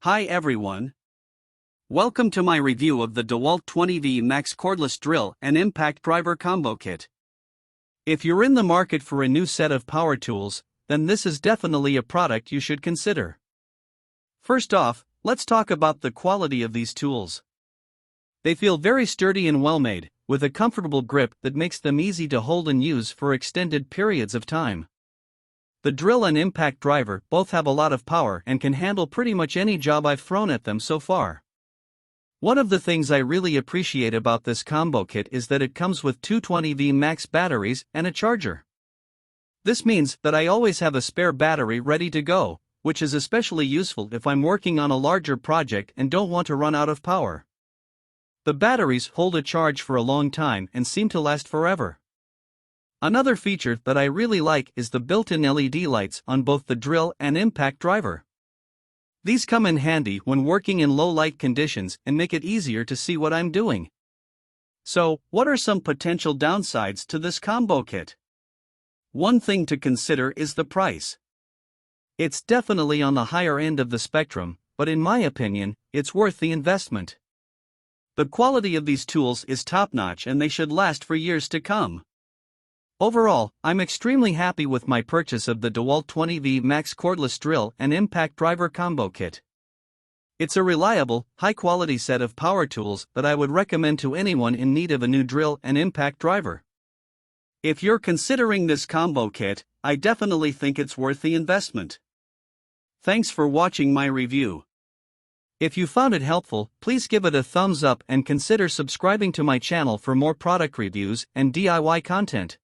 Hi everyone. Welcome to my review of the DEWALT 20V Max Cordless Drill and Impact Driver Combo Kit. If you're in the market for a new set of power tools, then this is definitely a product you should consider. First off, let's talk about the quality of these tools. They feel very sturdy and well-made, with a comfortable grip that makes them easy to hold and use for extended periods of time. The drill and impact driver both have a lot of power and can handle pretty much any job I've thrown at them so far. One of the things I really appreciate about this combo kit is that it comes with two 20V max batteries and a charger. This means that I always have a spare battery ready to go, which is especially useful if I'm working on a larger project and don't want to run out of power. The batteries hold a charge for a long time and seem to last forever. Another feature that I really like is the built-in LED lights on both the drill and impact driver. These come in handy when working in low light conditions and make it easier to see what I'm doing. So, what are some potential downsides to this combo kit? One thing to consider is the price. It's definitely on the higher end of the spectrum, but in my opinion, it's worth the investment. The quality of these tools is top-notch and they should last for years to come. Overall, I'm extremely happy with my purchase of the DEWALT 20V Max Cordless Drill and Impact Driver Combo Kit. It's a reliable, high-quality set of power tools that I would recommend to anyone in need of a new drill and impact driver. If you're considering this combo kit, I definitely think it's worth the investment. Thanks for watching my review. If you found it helpful, please give it a thumbs up and consider subscribing to my channel for more product reviews and DIY content.